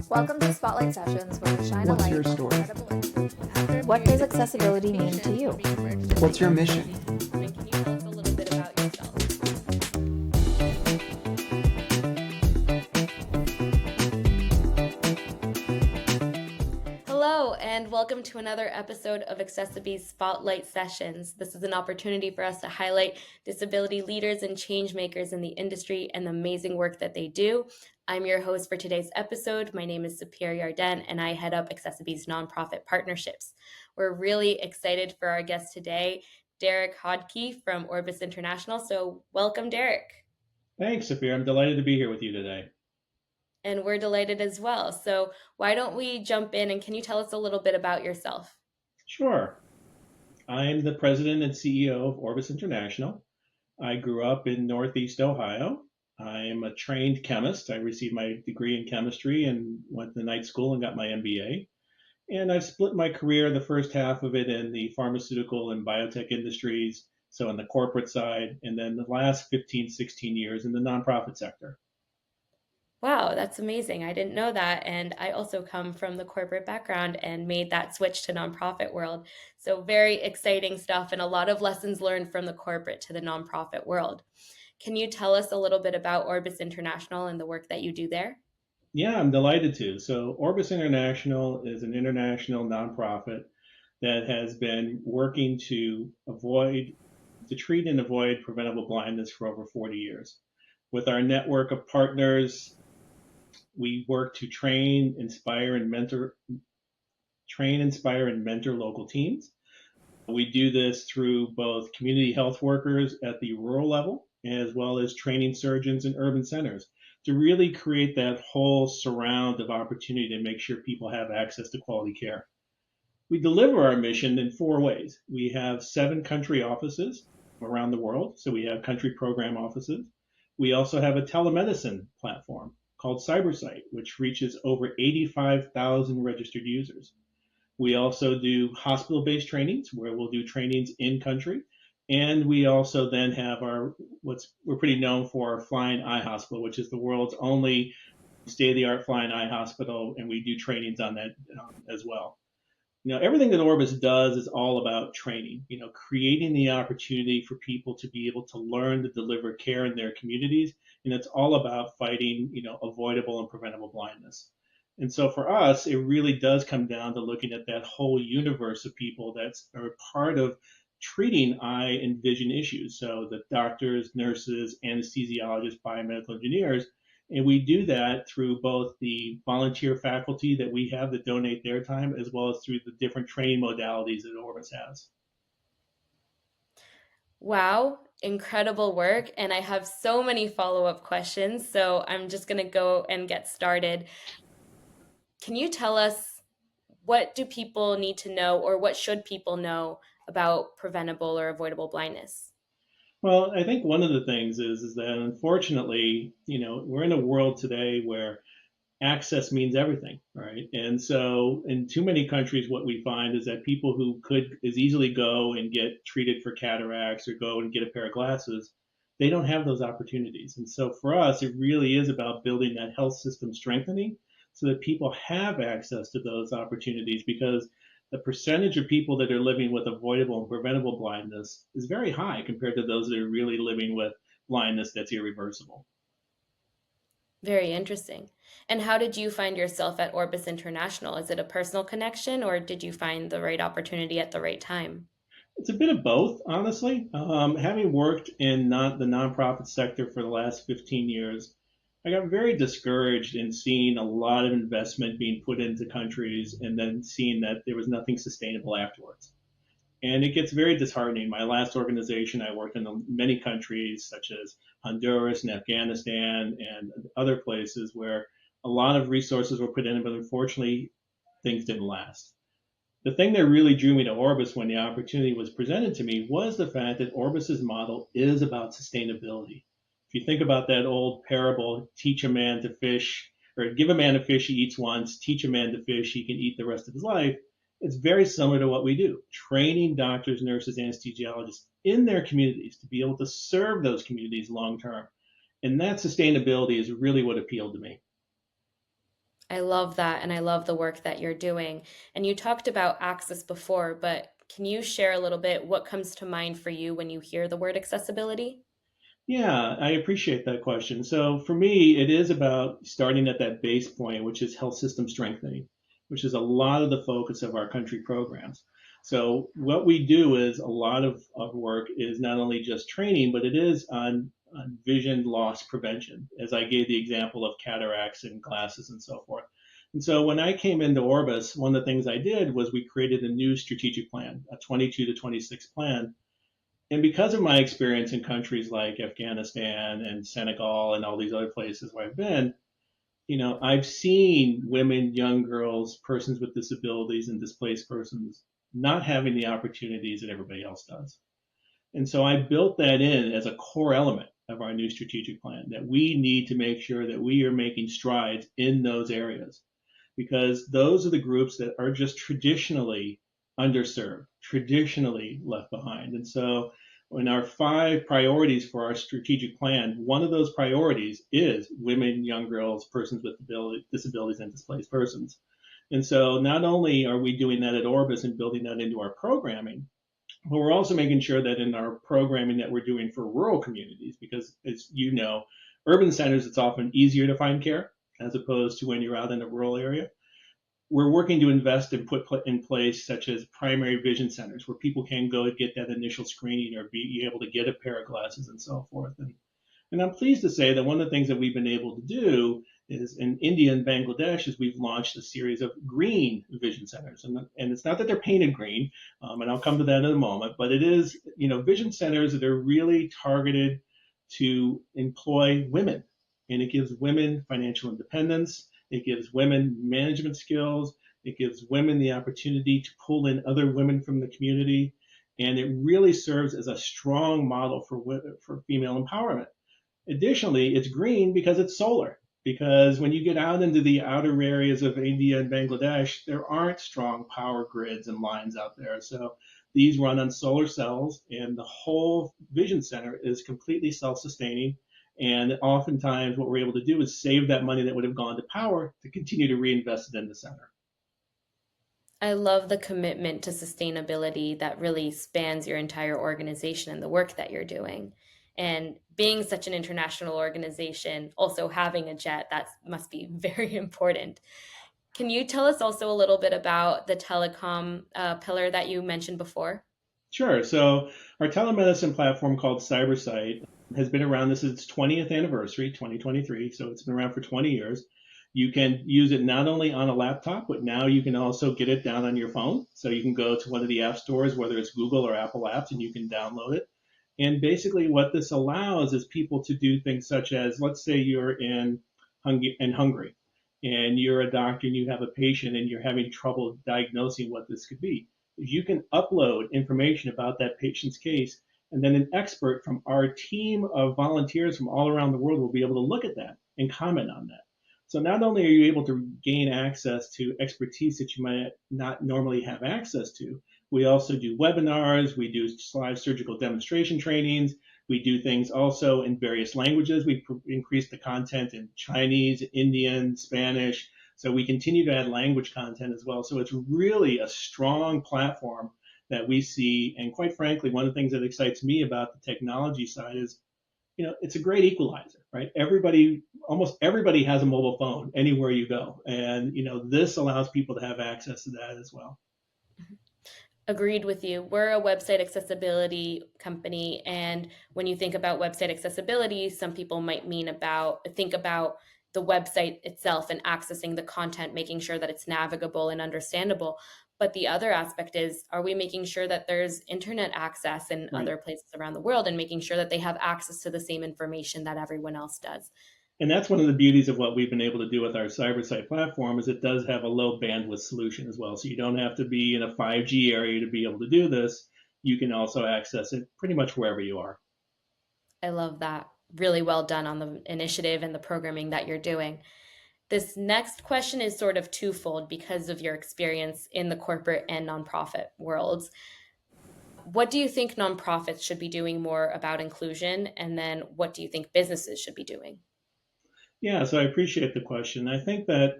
Welcome to Spotlight Sessions, where we shine a What's light your on story? incredible. What does accessibility mean to you? What's your mission? And can you tell us a little bit about yourself? Hello, and welcome to another episode of accessiBe's Spotlight Sessions. This is an opportunity for us to highlight disability leaders and change makers in the industry and the amazing work that they do. I'm your host for today's episode. My name is Sapir Yarden, and I head up accessiBe's nonprofit partnerships. We're really excited for our guest today, Derek Hodkey from Orbis International. So welcome, Derek. Thanks, Sapir. I'm delighted to be here with you today. And we're delighted as well. So why don't we jump in, and can you tell us a little bit about yourself? Sure. I'm the president and CEO of Orbis International. I grew up in Northeast Ohio. I'm a trained chemist. I received my degree in chemistry and went to night school and got my MBA. And I've split my career, the first half of it in the pharmaceutical and biotech industries, so on the corporate side, and then the last 15, 16 years in the nonprofit sector. Wow, that's amazing. I didn't know that. And I also come from the corporate background and made that switch to nonprofit world. So very exciting stuff and a lot of lessons learned from the corporate to the nonprofit world. Can you tell us a little bit about Orbis International and the work that you do there? Yeah, I'm delighted to. So Orbis International is an international nonprofit that has been working to treat and avoid preventable blindness for over 40 years. With our network of partners, we work to train, inspire, and mentor local teams. We do this through both community health workers at the rural level, as well as training surgeons in urban centers to really create that whole surround of opportunity to make sure people have access to quality care. We deliver our mission in 4 ways. We have 7 country offices around the world, so we have country program offices. We also have a telemedicine platform called CyberSight, which reaches over 85,000 registered users. We also do hospital-based trainings where we'll do trainings in country. And we also then have we're pretty known for our Flying Eye Hospital, which is the world's only state-of-the-art flying eye hospital, and we do trainings on that as well. Everything that Orbis does is all about training, creating the opportunity for people to be able to learn to deliver care in their communities. And it's all about fighting, avoidable and preventable blindness. And so for us, it really does come down to looking at that whole universe of people that are part of treating eye and vision issues. So the doctors, nurses, anesthesiologists, biomedical engineers. And we do that through both the volunteer faculty that we have that donate their time, as well as through the different training modalities that Orbis has. Wow, incredible work. And I have so many follow-up questions, so I'm just going to go and get started. Can you tell us, what do people need to know, or what should people know about preventable or avoidable blindness? Well, I think one of the things is that unfortunately, we're in a world today where access means everything, right? And so in too many countries, what we find is that people who could as easily go and get treated for cataracts or go and get a pair of glasses, they don't have those opportunities. And so for us, it really is about building that health system strengthening so that people have access to those opportunities, because the percentage of people that are living with avoidable and preventable blindness is very high compared to those that are really living with blindness that's irreversible. Very interesting. And how did you find yourself at Orbis International? Is it a personal connection, or did you find the right opportunity at the right time? It's a bit of both, honestly. Having worked in the nonprofit sector for the last 15 years, I got very discouraged in seeing a lot of investment being put into countries and then seeing that there was nothing sustainable afterwards. And it gets very disheartening. My last organization, I worked in many countries such as Honduras and Afghanistan and other places where a lot of resources were put in, but unfortunately, things didn't last. The thing that really drew me to Orbis when the opportunity was presented to me was the fact that Orbis's model is about sustainability. If you think about that old parable, teach a man to fish, or give a man a fish he eats once, teach a man to fish he can eat the rest of his life, it's very similar to what we do, training doctors, nurses, anesthesiologists in their communities to be able to serve those communities long term. And that sustainability is really what appealed to me. I love that, and I love the work that you're doing. And you talked about access before, but can you share a little bit what comes to mind for you when you hear the word accessibility? Yeah, I appreciate that question. So for me, it is about starting at that base point, which is health system strengthening, which is a lot of the focus of our country programs. So what we do is a lot of work is not only just training, but it is on vision loss prevention, as I gave the example of cataracts and glasses and so forth. And so when I came into Orbis, one of the things I did was we created a new strategic plan, a 22 to 26 plan, and because of my experience in countries like Afghanistan and Senegal and all these other places where I've been, I've seen women, young girls, persons with disabilities, and displaced persons not having the opportunities that everybody else does. And so I built that in as a core element of our new strategic plan that we need to make sure that we are making strides in those areas because those are the groups that are just traditionally underserved, traditionally left behind. And so, in our 5 priorities for our strategic plan, one of those priorities is women, young girls, persons with disabilities, and displaced persons. And so, not only are we doing that at Orbis and building that into our programming, but we're also making sure that in our programming that we're doing for rural communities, because as you know, urban centers, it's often easier to find care as opposed to when you're out in a rural area. We're working to invest and put in place such as primary vision centers where people can go get that initial screening or be able to get a pair of glasses and so forth. And I'm pleased to say that one of the things that we've been able to do is in India and Bangladesh is we've launched a series of green vision centers. And it's not that they're painted green, and I'll come to that in a moment, but it is, vision centers that are really targeted to employ women. And it gives women financial independence. It gives women management skills. It gives women the opportunity to pull in other women from the community. And it really serves as a strong model for female empowerment. Additionally, it's green because it's solar. Because when you get out into the outer areas of India and Bangladesh, there aren't strong power grids and lines out there. So these run on solar cells, and the whole vision center is completely self sustaining. And oftentimes, what we're able to do is save that money that would have gone to power to continue to reinvest it in the center. I love the commitment to sustainability that really spans your entire organization and the work that you're doing. And being such an international organization, also having a jet, that must be very important. Can you tell us also a little bit about the telecom pillar that you mentioned before? Sure. So our telemedicine platform called CyberSight has been around. This is its 20th anniversary, 2023. So it's been around for 20 years. You can use it not only on a laptop, but now you can also get it down on your phone. So you can go to one of the app stores, whether it's Google or Apple apps, and you can download it. And basically, what this allows is people to do things such as, let's say you're in Hungary, and you're a doctor and you have a patient and you're having trouble diagnosing what this could be. You can upload information about that patient's case, and then an expert from our team of volunteers from all around the world will be able to look at that and comment on that. So not only are you able to gain access to expertise that you might not normally have access to, we also do webinars, we do live surgical demonstration trainings, we do things also in various languages. We increase the content in Chinese, Indian, Spanish. So we continue to add language content as well. So it's really a strong platform that we see. And quite frankly, one of the things that excites me about the technology side is, it's a great equalizer, right? Almost everybody has a mobile phone anywhere you go. And, this allows people to have access to that as well. Agreed with you. We're a website accessibility company, and when you think about website accessibility, some people might think about the website itself and accessing the content, making sure that it's navigable and understandable. But the other aspect is, are we making sure that there's internet access in Right. other places around the world and making sure that they have access to the same information that everyone else does? And that's one of the beauties of what we've been able to do with our CyberSight platform is it does have a low bandwidth solution as well. So you don't have to be in a 5G area to be able to do this. You can also access it pretty much wherever you are. I love that. Really well done on the initiative and the programming that you're doing. This next question is sort of twofold because of your experience in the corporate and nonprofit worlds. What do you think nonprofits should be doing more about inclusion? And then what do you think businesses should be doing? Yeah, so I appreciate the question. I think that,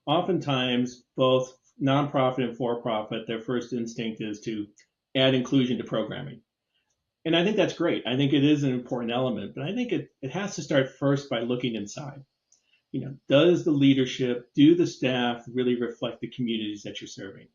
oftentimes both nonprofit and for profit, their first instinct is to add inclusion to programming. And I think that's great. I think it is an important element, but I think it has to start first by looking inside. Does the leadership, do the staff really reflect the communities that you're serving?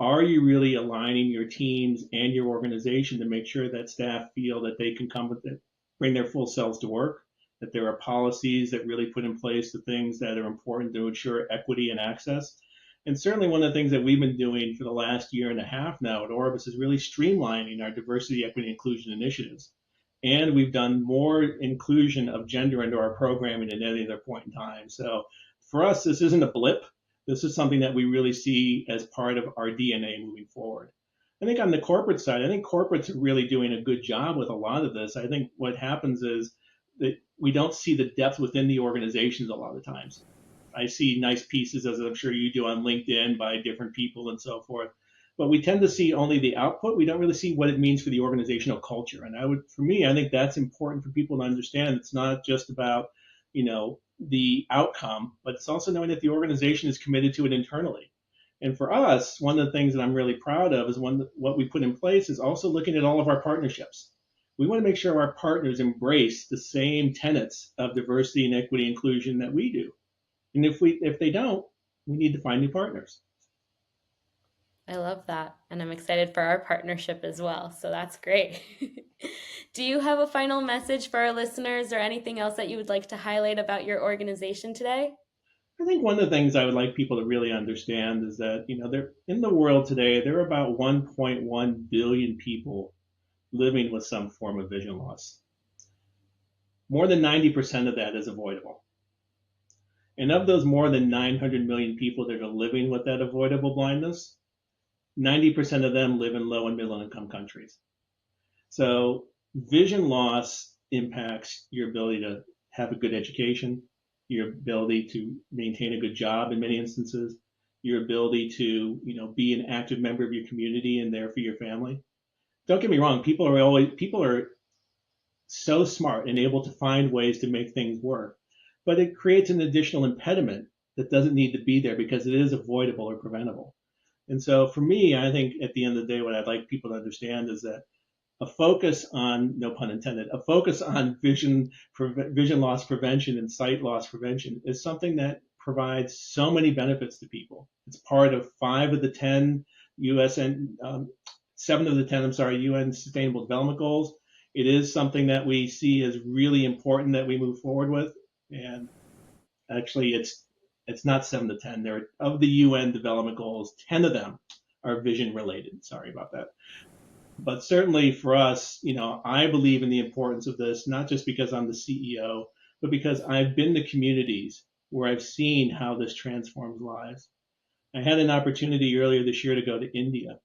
Are you really aligning your teams and your organization to make sure that staff feel that they can come with it, bring their full selves to work, that there are policies that really put in place the things that are important to ensure equity and access? And certainly one of the things that we've been doing for the last year and a half now at Orbis is really streamlining our diversity, equity, inclusion initiatives. And we've done more inclusion of gender into our programming than any other point in time. So for us, this isn't a blip. This is something that we really see as part of our DNA moving forward. I think on the corporate side, I think corporates are really doing a good job with a lot of this. I think what happens is that we don't see the depth within the organizations a lot of times. I see nice pieces, as I'm sure you do on LinkedIn, by different people and so forth. But we tend to see only the output. We don't really see what it means for the organizational culture. And for me, I think that's important for people to understand. It's not just about, the outcome, but it's also knowing that the organization is committed to it internally. And for us, one of the things that I'm really proud of is what we put in place is also looking at all of our partnerships. We want to make sure our partners embrace the same tenets of diversity and equity and inclusion that we do. And if they don't, we need to find new partners. I love that. And I'm excited for our partnership as well. So that's great. Do you have a final message for our listeners or anything else that you would like to highlight about your organization today? I think one of the things I would like people to really understand is that, there in the world today, there are about 1.1 billion people living with some form of vision loss. More than 90% of that is avoidable. And of those more than 900 million people that are living with that avoidable blindness, 90% of them live in low and middle income countries. So vision loss impacts your ability to have a good education, your ability to maintain a good job in many instances, your ability to, be an active member of your community and there for your family. Don't get me wrong, people are so smart and able to find ways to make things work, but it creates an additional impediment that doesn't need to be there because it is avoidable or preventable. And so for me, I think at the end of the day, what I'd like people to understand is that a focus on, no pun intended, a focus on vision loss prevention and sight loss prevention is something that provides so many benefits to people. It's part of 5 of the 10 US and 7 of the 10, UN Sustainable Development Goals. It is something that we see as really important that we move forward with. And actually, it's not 7 to 10. There of the UN development goals, 10 of them are vision related. Sorry about that. But certainly for us, I believe in the importance of this, not just because I'm the CEO, but because I've been to communities where I've seen how this transforms lives. I had an opportunity earlier this year to go to India.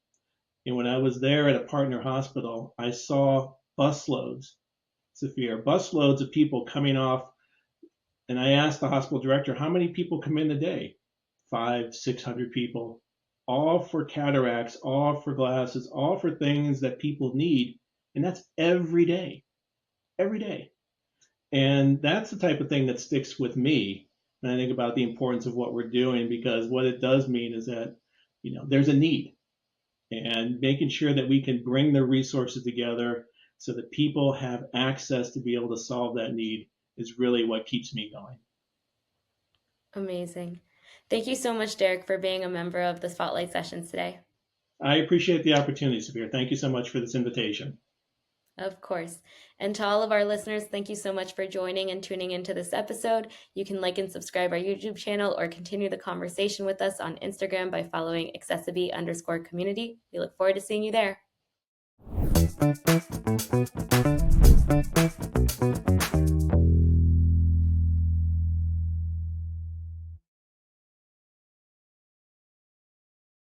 And when I was there at a partner hospital, I saw busloads of people coming off. And I asked the hospital director, how many people come in a day? 500, 600 people, all for cataracts, all for glasses, all for things that people need. And that's every day, every day. And that's the type of thing that sticks with me when I think about the importance of what we're doing, because what it does mean is that, there's a need, and making sure that we can bring the resources together so that people have access to be able to solve that need is really what keeps me going. Amazing. Thank you so much, Derek, for being a member of the Spotlight Sessions today. I appreciate the opportunity, Sabir. Thank you so much for this invitation. Of course. And to all of our listeners, thank you so much for joining and tuning into this episode. You can like and subscribe our YouTube channel or continue the conversation with us on Instagram by following accessiBe_community. We look forward to seeing you there.